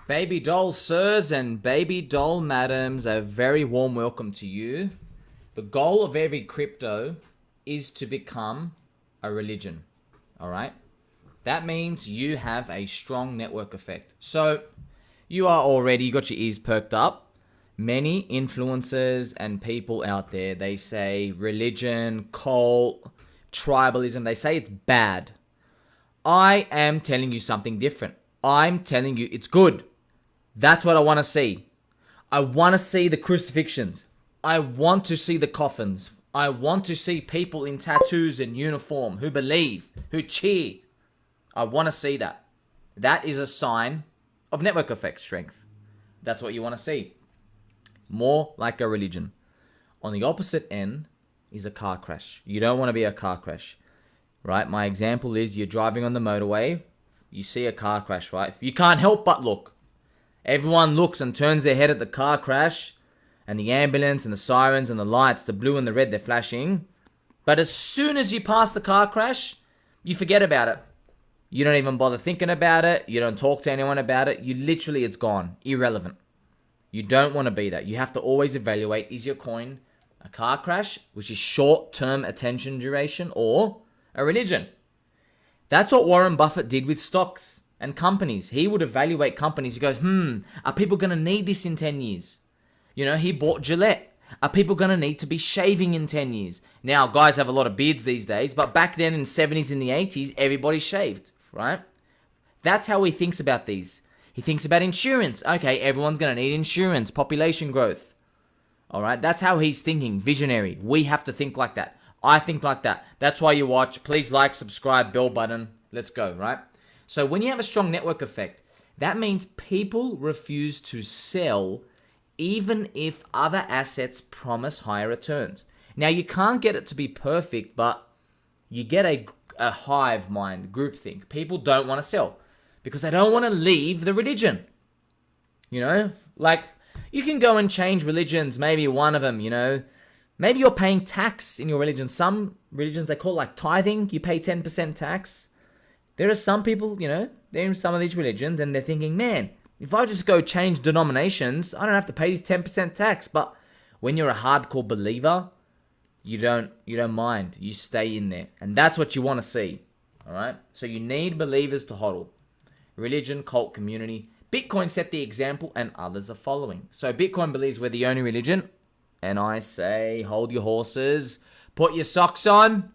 Baby doll sirs and baby doll madams, a very warm welcome to you. The goal of every crypto is to become a religion. All right? That means you have a strong network effect. So you got your ears perked up. Many influencers and people out there, they say religion, cult, tribalism, they say it's bad. I am telling you something different. I'm telling you it's good. That's what I want to see. I want to see the crucifixions. I want to see the coffins. I want to see people in tattoos and uniform who believe, who cheer. I want to see that. That is a sign of network effect strength. That's what you want to see. More like a religion. On the opposite end is a car crash. You don't want to be a car crash, right? My example is you're driving on the motorway. You see a car crash, right? You can't help but look. Everyone looks and turns their head at the car crash and the ambulance and the sirens and the lights, the blue and the red, they're flashing. But as soon as you pass the car crash, you forget about it. You don't even bother thinking about it. You don't talk to anyone about it. It's gone. Irrelevant. You don't want to be that. You have to always evaluate, is your coin a car crash, which is short-term attention duration, or a religion? That's what Warren Buffett did with stocks and companies. He would evaluate companies. He goes, are people going to need this in 10 years? You know, he bought Gillette. Are people going to need to be shaving in 10 years? Now, guys have a lot of beards these days, but back then in the 70s and the 80s, everybody shaved, right? That's how he thinks about these. He thinks about insurance. Okay, everyone's going to need insurance, population growth. All right, that's how he's thinking, visionary. We have to think like that. I think like that. That's why you watch. Please like, subscribe, bell button. Let's go, right? So when you have a strong network effect, that means people refuse to sell even if other assets promise higher returns. Now, you can't get it to be perfect, but you get a hive mind, groupthink. People don't want to sell because they don't want to leave the religion. You know, like you can go and change religions, maybe one of them, you know. Maybe you're paying tax in your religion. Some religions, they call it like tithing. You pay 10% tax. There are some people, you know, they're in some of these religions and they're thinking, man, if I just go change denominations, I don't have to pay this 10% tax. But when you're a hardcore believer, you don't mind. You stay in there. And that's what you want to see. All right? So you need believers to HODL. Religion, cult, community. Bitcoin set the example and others are following. So Bitcoin believes we're the only religion. And I say, hold your horses, put your socks on,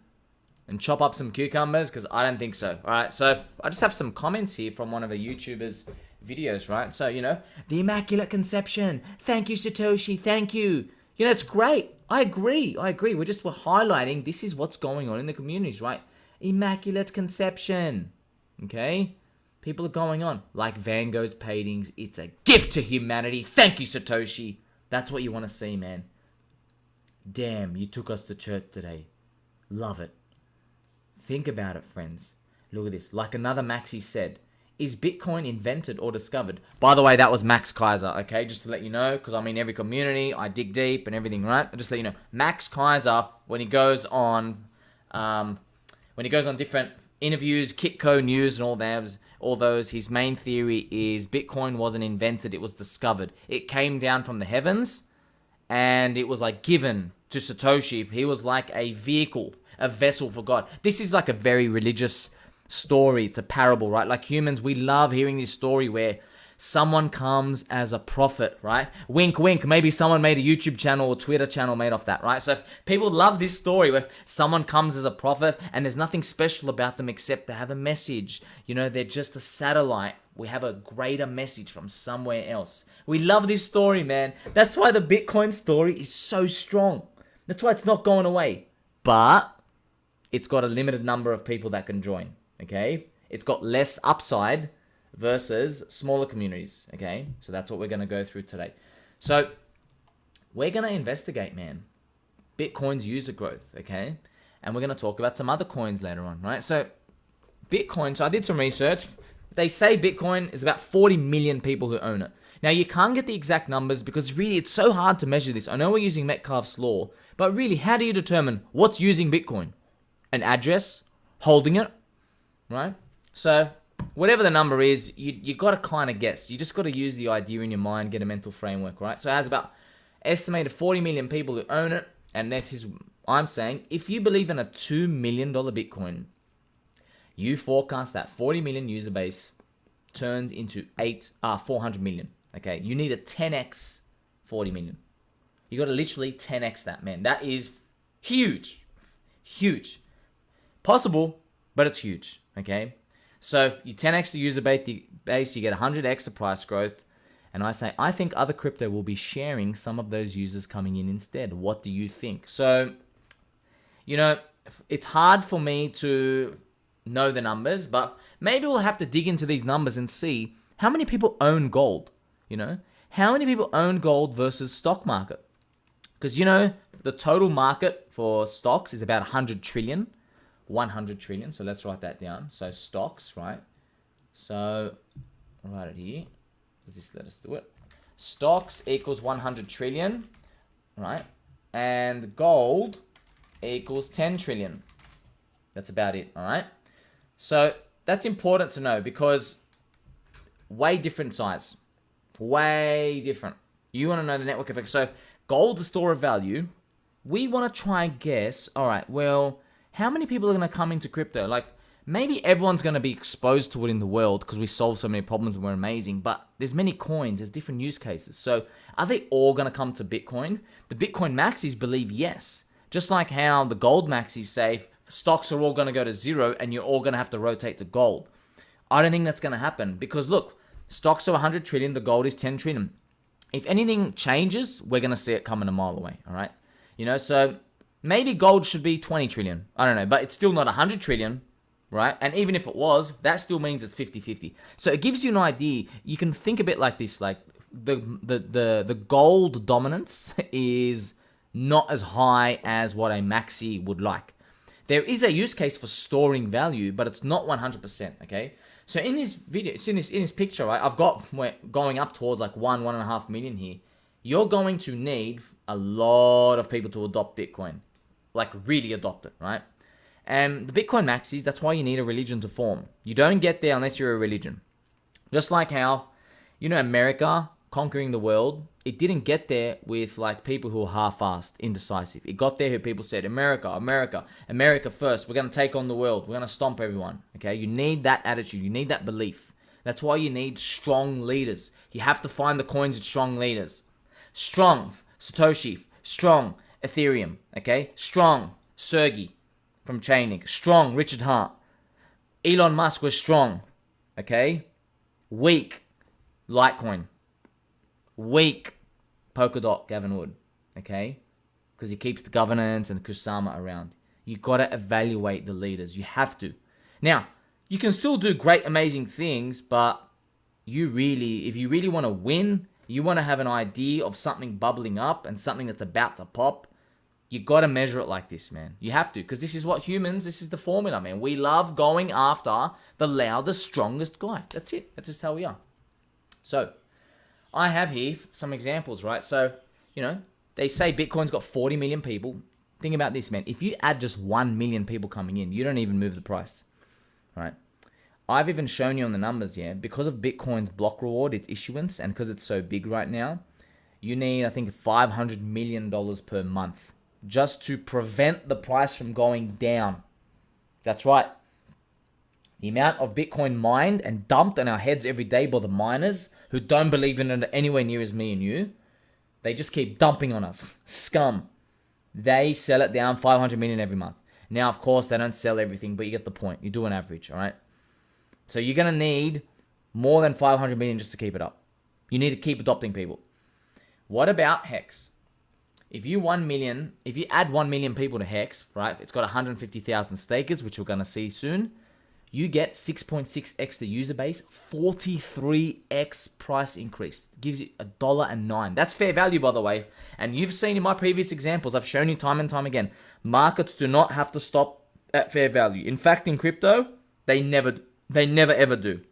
and chop up some cucumbers, because I don't think so. All right, so I just have some comments here from one of the YouTubers' videos, right? So, you know, the Immaculate Conception. Thank you, Satoshi. Thank you. You know, it's great. I agree. We're highlighting this is what's going on in the communities, right? Immaculate Conception. Okay? People are going on. Like Van Gogh's paintings. It's a gift to humanity. Thank you, Satoshi. That's what you want to see, man. Damn, you took us to church today. Love it. Think about it, friends. Look at this. Like another Maxi said, is Bitcoin invented or discovered? By the way, that was Max Kaiser, okay? Just to let you know, because I'm in every community. I dig deep and everything, right? Just to let you know. Max Kaiser, when he goes on different interviews, Kitco News and all those, his main theory is Bitcoin wasn't invented, it was discovered. It came down from the heavens, and it was like given to Satoshi. He was like a vehicle, a vessel for God. This is like a very religious story. It's a parable, right? Like humans, we love hearing this story where someone comes as a prophet, right? Wink, wink. Maybe someone made a YouTube channel or Twitter channel made off that, right? So people love this story where someone comes as a prophet and there's nothing special about them except they have a message. You know, they're just a satellite. We have a greater message from somewhere else. We love this story, man. That's why the Bitcoin story is so strong. That's why it's not going away. But it's got a limited number of people that can join, okay? It's got less upside versus smaller communities, okay? So that's what we're going to go through today. So we're going to investigate, man, Bitcoin's user growth, okay? And we're going to talk about some other coins later on, right? So Bitcoin, so I did some research. They say Bitcoin is about 40 million people who own it. Now, you can't get the exact numbers because really it's so hard to measure this. I know we're using Metcalfe's law, but really, how do you determine what's using Bitcoin? An address? Holding it? Right? So whatever the number is, you got to kind of guess. You just got to use the idea in your mind, get a mental framework, right? So it has about estimated 40 million people who own it. And this is, I'm saying, if you believe in a $2 million Bitcoin, you forecast that 40 million user base turns into 400 million. Okay, you need a 10x 40 million. You got to literally 10x that, man. That is huge. Huge. Possible, but it's huge. Okay, so you 10x the user base, you get 100x the price growth. And I say, I think other crypto will be sharing some of those users coming in instead. What do you think? So, you know, it's hard for me to know the numbers, but maybe we'll have to dig into these numbers and see how many people own gold. You know, how many people own gold versus stock market? Because, you know, the total market for stocks is about 100 trillion. 100 trillion. So let's write that down. So stocks, right? So I'll write it here. Just let us do it. Stocks equals 100 trillion, right? And gold equals 10 trillion. That's about it, all right? So that's important to know because way different size. Way different. You want to know the network effect. So gold's a store of value. We want to try and guess, all right, well, how many people are going to come into crypto? Like, maybe everyone's going to be exposed to it in the world because we solve so many problems and we're amazing. But there's many coins. There's different use cases. So are they all going to come to Bitcoin? The Bitcoin maxis believe yes. Just like how the gold maxis say stocks are all going to go to zero and you're all going to have to rotate to gold. I don't think that's going to happen because look, stocks are 100 trillion. The gold is 10 trillion. If anything changes, we're going to see it coming a mile away. All right. You know, so maybe gold should be 20 trillion. I don't know, but it's still not 100 trillion. Right? And even if it was, that still means it's 50-50. So it gives you an idea. You can think a bit like this, like the gold dominance is not as high as what a maxi would like. There is a use case for storing value, but it's not 100%, okay? So in this video, in this picture, right, I've got going up towards like 1.5 million here. You're going to need a lot of people to adopt Bitcoin, like really adopt it, right? And the Bitcoin maxis, that's why you need a religion to form. You don't get there unless you're a religion. Just like how, you know, America conquering the world, it didn't get there with like people who are half-assed, indecisive. It got there who people said, America, America, America first. We're going to take on the world. We're going to stomp everyone. Okay, you need that attitude. You need that belief. That's why you need strong leaders. You have to find the coins with strong leaders. Strong Satoshi, strong Ethereum. Okay, strong Sergey from ChainLink. Strong Richard Hart. Elon Musk was strong. Okay? Weak Litecoin. Weak Polkadot Gavin Wood. Okay? Because he keeps the governance and the Kusama around. You got to evaluate the leaders. You have to. Now, you can still do great, amazing things, but if you really want to win, you want to have an idea of something bubbling up and something that's about to pop, you got to measure it like this, man. You have to, because this is what humans, this is the formula, man. We love going after the loudest, strongest guy. That's it. That's just how we are. So, I have here some examples, right? So, you know, they say Bitcoin's got 40 million people. Think about this, man. If you add just 1 million people coming in, you don't even move the price, right? I've even shown you on the numbers, yeah, because of Bitcoin's block reward, its issuance, and because it's so big right now, you need, I think, $500 million per month just to prevent the price from going down. That's right. The amount of Bitcoin mined and dumped on our heads every day by the miners who don't believe in it anywhere near as me and you, they just keep dumping on us. Scum. They sell it down 500 million every month. Now, of course, they don't sell everything, but you get the point. You do an average, all right? So you're going to need more than 500 million just to keep it up. You need to keep adopting people. What about HEX? If you add 1 million people to HEX, right, it's got 150,000 stakers, which we're going to see soon. You get 6.6x the user base, 43x price increase. Gives you $1.09. That's fair value, by the way. And you've seen in my previous examples, I've shown you time and time again, markets do not have to stop at fair value. In fact, in crypto, they never ever do.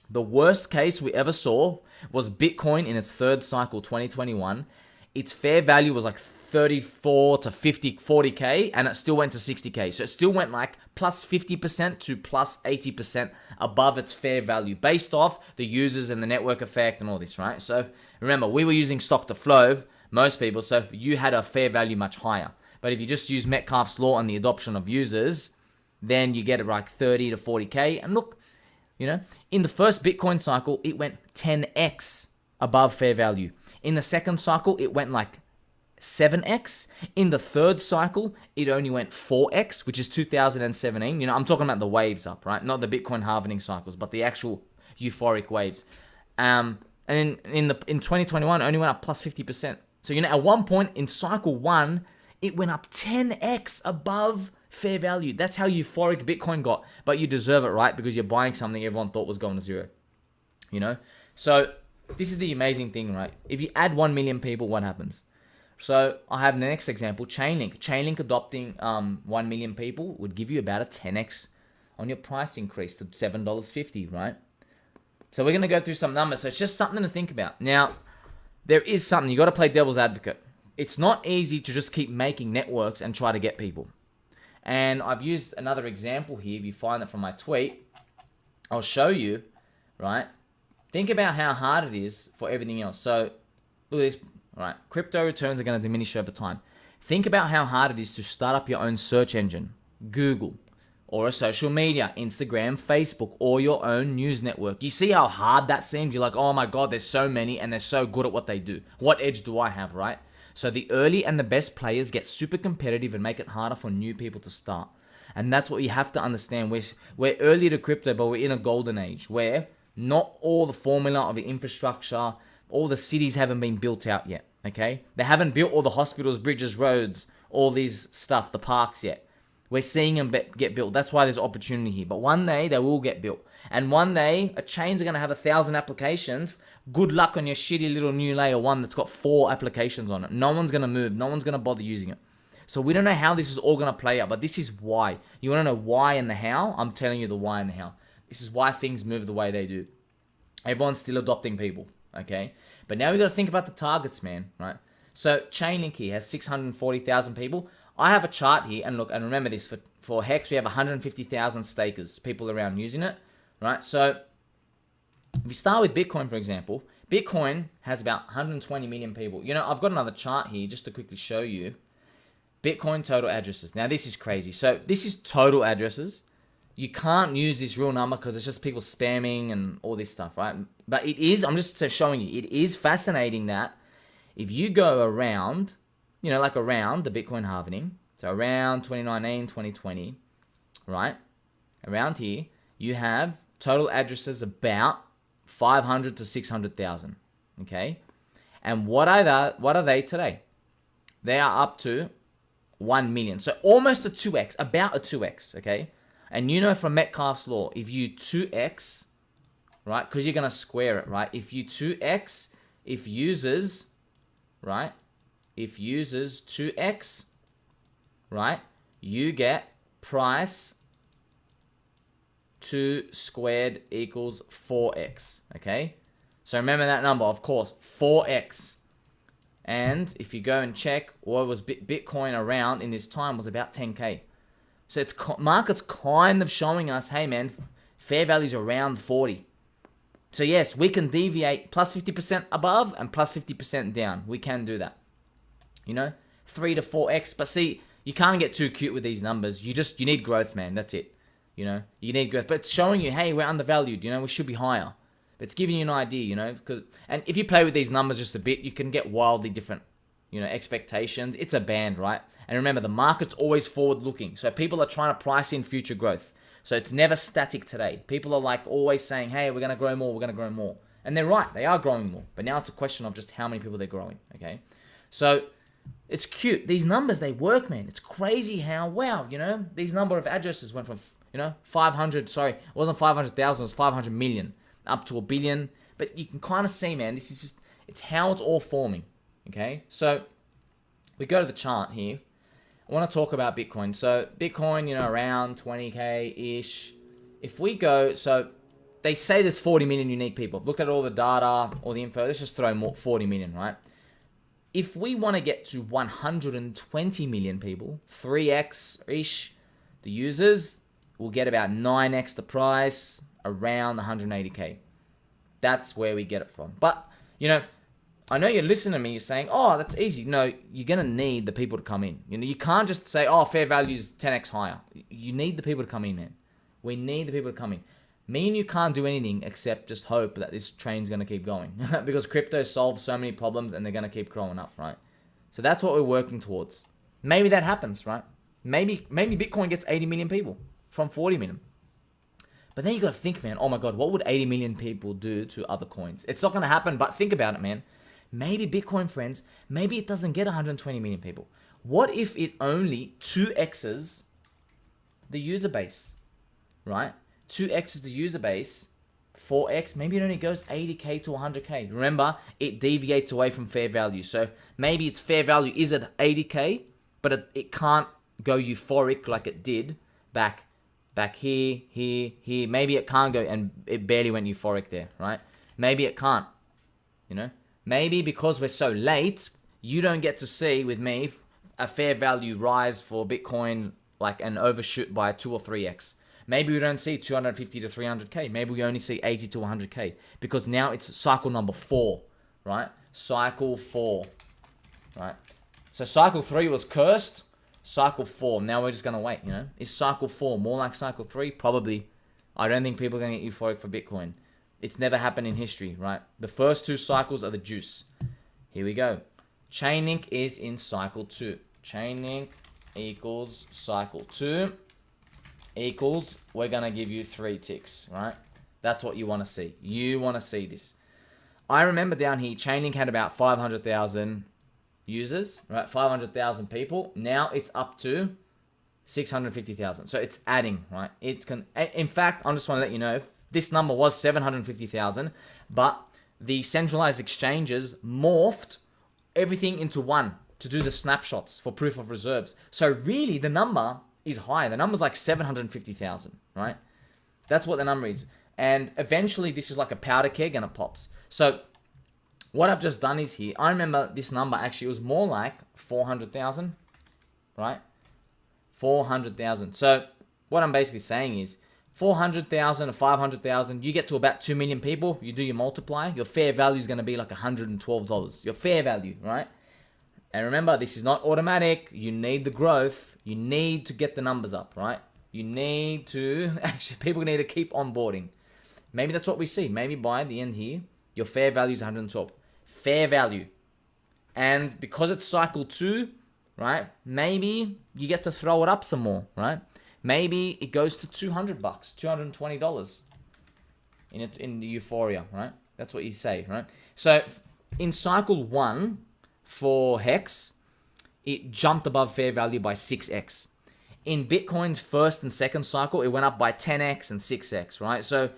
The worst case we ever saw was Bitcoin in its third cycle, 2021. its fair value was like 34 to 50, 40K, and it still went to 60K. So it still went like plus 50% to plus 80% above its fair value based off the users and the network effect and all this, right? So remember, we were using stock to flow, most people, so you had a fair value much higher. But if you just use Metcalfe's law and the adoption of users, then you get it like 30 to 40K. And look, you know, in the first Bitcoin cycle, it went 10x above fair value. In the second cycle, it went like 7x. In the third cycle, it only went 4x, which is 2017. You know, I'm talking about the waves up, right? Not the Bitcoin halving cycles, but the actual euphoric waves. And in 2021, it only went up plus 50%. So, you know, at one point in cycle one, it went up 10x above fair value. That's how euphoric Bitcoin got. But you deserve it, right? Because you're buying something everyone thought was going to zero. You know? So this is the amazing thing, right? If you add 1 million people, what happens? So I have the next example, ChainLink. ChainLink adopting 1 million people would give you about a 10x on your price increase to $7.50, right? So we're going to go through some numbers. So it's just something to think about. Now, there is something. You got to play devil's advocate. It's not easy to just keep making networks and try to get people. And I've used another example here. If you find it from my tweet, I'll show you, right? Think about how hard it is for everything else. So look at this, right? Crypto returns are going to diminish over time. Think about how hard it is to start up your own search engine, Google, or a social media, Instagram, Facebook, or your own news network. You see how hard that seems? You're like, oh my God, there's so many and they're so good at what they do. What edge do I have, right? So the early and the best players get super competitive and make it harder for new people to start. And that's what you have to understand. We're early to crypto, but we're in a golden age where not all the formula of the infrastructure, all the cities haven't been built out yet, okay? They haven't built all the hospitals, bridges, roads, all these stuff, the parks yet. We're seeing them get built. That's why there's opportunity here. But one day they will get built. And one day a chain's are going to have 1,000 applications. Good luck on your shitty little new layer one that's got 4 applications on it. No one's going to move. No one's going to bother using it. So we don't know how this is all going to play out. But this is why. You want to know why and the how? I'm telling you the why and the how. This is why things move the way they do. Everyone's still adopting people. Okay? But now we got to think about the targets, man. Right? So ChainLink here has 640,000 people. I have a chart here, and look, and remember this, for HEX, we have 150,000 stakers, people around using it, right? So if you start with Bitcoin, for example, Bitcoin has about 120 million people. You know, I've got another chart here just to quickly show you. Bitcoin total addresses. Now, this is crazy. So this is total addresses. You can't use this real number because it's just people spamming and all this stuff, right? But it is, I'm just showing you, it is fascinating that if you go around, you know, like around the Bitcoin halving, so around 2019, 2020, right? Around here, you have total addresses about 500 to 600,000, okay? And what are they today? They are up to 1 million. So almost a 2x, about a 2x, okay? And you know from Metcalfe's law, if you 2x, right? Because you're going to square it, right? If you 2x, if users, right? If users 2x, right, you get price 2 squared equals 4x, okay? So remember that number, of course, 4x. And if you go and check what was Bitcoin around in this time was about 10K. So it's market's kind of showing us, hey man, fair value's around 40. So yes, we can deviate plus 50% above and plus 50% down. We can do that. You know, 3 to 4x. But see, you can't get too cute with these numbers. You need growth, man. That's it. You know, you need growth. But it's showing you, hey, we're undervalued. You know, we should be higher. But it's giving you an idea, you know. And if you play with these numbers just a bit, you can get wildly different, you know, expectations. It's a band, right? And remember, the market's always forward-looking. So people are trying to price in future growth. So it's never static today. People are like always saying, hey, we're going to grow more. We're going to grow more. And they're right. They are growing more. But now it's a question of just how many people they're growing, okay? So it's cute. These numbers, they work, man. It's crazy how, wow, you know, these number of addresses went from, you know, 500, sorry, it wasn't 500,000, it was 500 million, up to 1 billion. But you can kind of see, man, this is just, it's how it's all forming, okay? So we go to the chart here. I want to talk about Bitcoin. So Bitcoin, you know, around 20K-ish. If we go, so they say there's 40 million unique people. I've looked at all the data, all the info. Let's just throw more 40 million, right? If we want to get to 120 million people, 3x-ish the users, we'll get about 9x the price, around 180k. That's where we get it from. But, you know, I know you're listening to me saying, oh, that's easy. No, you're going to need the people to come in. You know, you can't just say, oh, fair value is 10x higher. You need the people to come in, man. We need the people to come in. Me and you can't do anything except just hope that this train's going to keep going. Because crypto solves so many problems and they're going to keep growing up, right? So that's what we're working towards. Maybe that happens, right? Maybe Bitcoin gets 80 million people from 40 million. But then you got to think, man, oh my God, what would 80 million people do to other coins? It's not going to happen, but think about it, man. Maybe Bitcoin, friends, maybe it doesn't get 120 million people. What if it only 2x's the user base, right? 2x the user base, 4x, maybe it only goes 80k to 100k. Remember, it deviates away from fair value. So maybe its fair value is at 80k, but it can't go euphoric like it did back here. Maybe it can't go, and it barely went euphoric there, right? Maybe it can't, you know? Maybe because we're so late, you don't get to see with me a fair value rise for Bitcoin like an overshoot by 2 or 3x. Maybe we don't see 250 to 300k. Maybe we only see 80 to 100k because now it's cycle number 4, right? Cycle 4, right? So cycle 3 was cursed. Cycle 4, now we're just going to wait, you know? Is cycle 4 more like cycle 3? Probably. I don't think people are going to get euphoric for Bitcoin. It's never happened in history, right? The first 2 cycles are the juice. Here we go. ChainLink is in cycle 2. ChainLink equals cycle 2 equals, we're going to give you 3 ticks, right? That's what you want to see. You want to see this. I remember down here, ChainLink had about 500,000 users, right? 500,000 people. Now it's up to 650,000. So it's adding, right? In fact, I just want to let you know, this number was 750,000, but the centralized exchanges morphed everything into one to do the snapshots for proof of reserves. So really, the number is higher. The number's like 750,000, right? That's what the number is. And eventually, this is like a powder keg and it pops. So what I've just done is here, I remember this number actually was more like 400,000, right? 400,000. So what I'm basically saying is 400,000 or 500,000, you get to about 2 million people, you do your multiply, your fair value is going to be like $112. Your fair value, right? And remember, this is not automatic. You need the growth. You need to get the numbers up, right? You need to, actually, people need to keep onboarding. Maybe that's what we see. Maybe by the end here, your fair value is 112. Fair value. And because it's cycle 2, right? Maybe you get to throw it up some more, right? Maybe it goes to $200, $220 in the euphoria, right? That's what you say, right? So in cycle 1 for HEX, it jumped above fair value by 6x. In Bitcoin's first and second cycle, it went up by 10x and 6x, right? So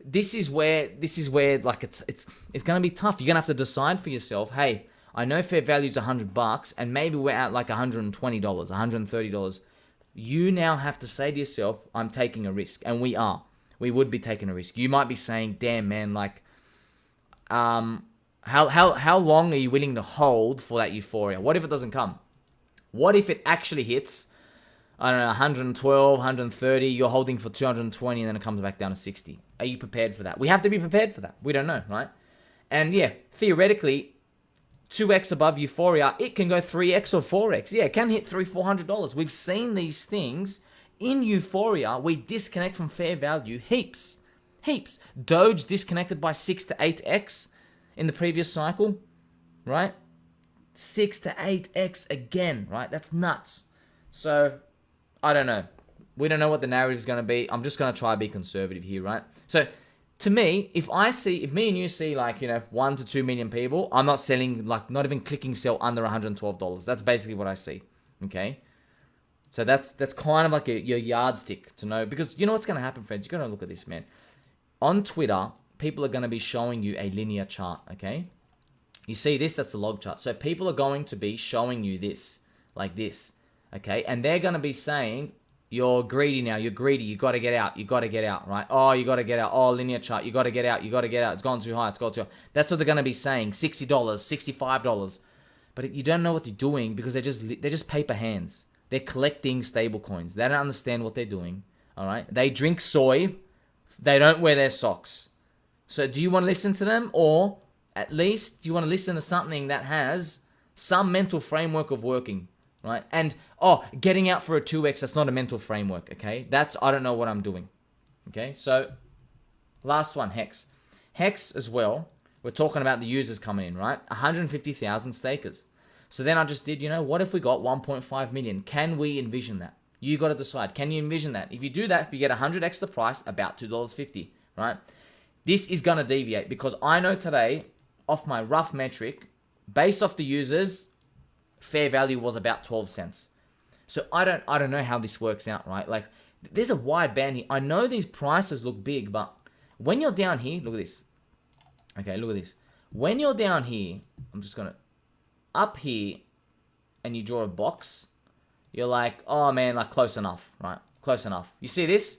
this is where like it's gonna be tough. You're gonna have to decide for yourself. Hey, I know fair value is $100, and maybe we're at like $120, $130. You now have to say to yourself, I'm taking a risk. And we are. We would be taking a risk. You might be saying, damn, man, like, how long are you willing to hold for that euphoria? What if it doesn't come? What if it actually hits, I don't know, 112, 130, you're holding for 220, and then it comes back down to 60? Are you prepared for that? We have to be prepared for that. We don't know, right? And yeah, theoretically, 2x above euphoria, it can go 3x or 4x. Yeah, it can hit $300-$400. We've seen these things in euphoria. We disconnect from fair value heaps. Doge disconnected by 6 to 8x in the previous cycle, right? 6 to 8x again, right? That's nuts. So, I don't know. We don't know what the narrative is going to be. I'm just going to try to be conservative here, right? So, to me, if me and you see like, 1 to 2 million people, I'm not selling, like not even clicking sell under $112. That's basically what I see, okay? So that's kind of like your yardstick to know, because you know what's going to happen, friends? You're going to look at this, man. On Twitter, people are going to be showing you a linear chart, okay? You see this, that's the log chart. So people are going to be showing you this, like this, okay? And they're going to be saying, you're greedy now, you're greedy, you got to get out, right? Oh, you got to get out. Oh, linear chart, you got to get out, it's gone too high, it's gone too high. That's what they're going to be saying, $60, $65. but you don't know what they're doing because they're just paper hands. They're collecting stable coins. They don't understand what they're doing. All right. They drink soy. They don't wear their socks. So do you want to listen to them, or at least do you want to listen to something that has some mental framework of working, right? And getting out for a 2x, that's not a mental framework, okay? That's I don't know what I'm doing. Okay? So last one, HEX. HEX as well. We're talking about the users coming in, right? 150,000 stakers. So then I just did, what if we got 1.5 million? Can we envision that? You got to decide. Can you envision that? If you do that, you get 100x the price, about $2.50, right? This is going to deviate because I know today, off my rough metric, based off the users, fair value was about 12 cents. So I don't know how this works out, right? Like, there's a wide band here. I know these prices look big, but when you're down here, look at this. Okay, look at this. When you're down here, I'm just going to, up here, and you draw a box, you're like, oh man, like close enough, right? Close enough. You see this?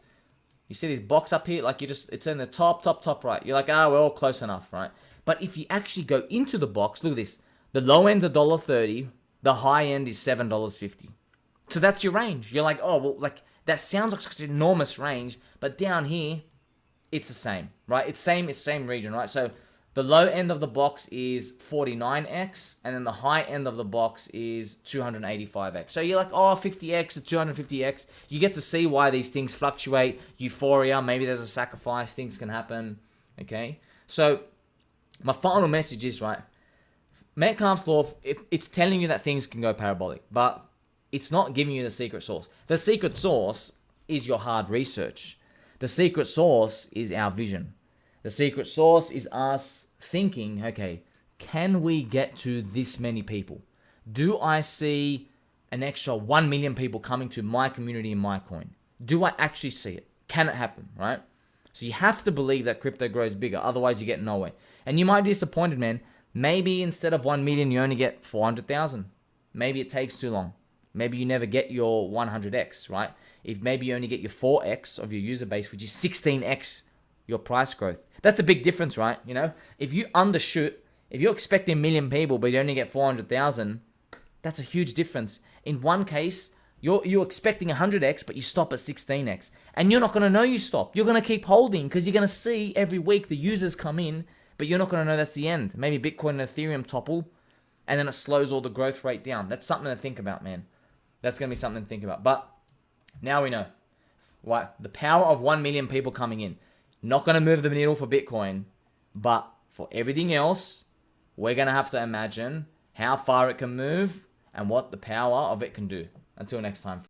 You see this box up here? Like it's in the top right. You're like, we're all close enough, right? But if you actually go into the box, look at this. The low end's $1.30. The high end is $7.50. So that's your range. You're like, like that sounds like such an enormous range, but down here, it's the same, right? It's same region, right? So the low end of the box is 49x, and then the high end of the box is 285x. So you're like, 50x to 250x. You get to see why these things fluctuate. Euphoria, maybe there's a sacrifice, things can happen, okay? So my final message is, right, Metcalfe's law, it's telling you that things can go parabolic, but it's not giving you the secret sauce. The secret sauce is your hard research. The secret sauce is our vision. The secret sauce is us thinking, okay, can we get to this many people? Do I see an extra 1 million people coming to my community in my coin? Do I actually see it? Can it happen, right? So you have to believe that crypto grows bigger. Otherwise, you get nowhere. And you might be disappointed, man. Maybe instead of 1 million, you only get 400,000. Maybe it takes too long. Maybe you never get your 100x, right? If maybe you only get your 4x of your user base, which is 16x your price growth. That's a big difference, right? If you undershoot, if you're expecting 1 million people, but you only get 400,000, that's a huge difference. In one case, you're expecting 100x, but you stop at 16x. And you're not going to know you stop. You're going to keep holding because you're going to see every week the users come in, but you're not going to know that's the end. Maybe Bitcoin and Ethereum topple, and then it slows all the growth rate down. That's something to think about, man. That's going to be something to think about. But now we know, right? The power of 1 million people coming in. Not going to move the needle for Bitcoin, but for everything else, we're going to have to imagine how far it can move and what the power of it can do. Until next time.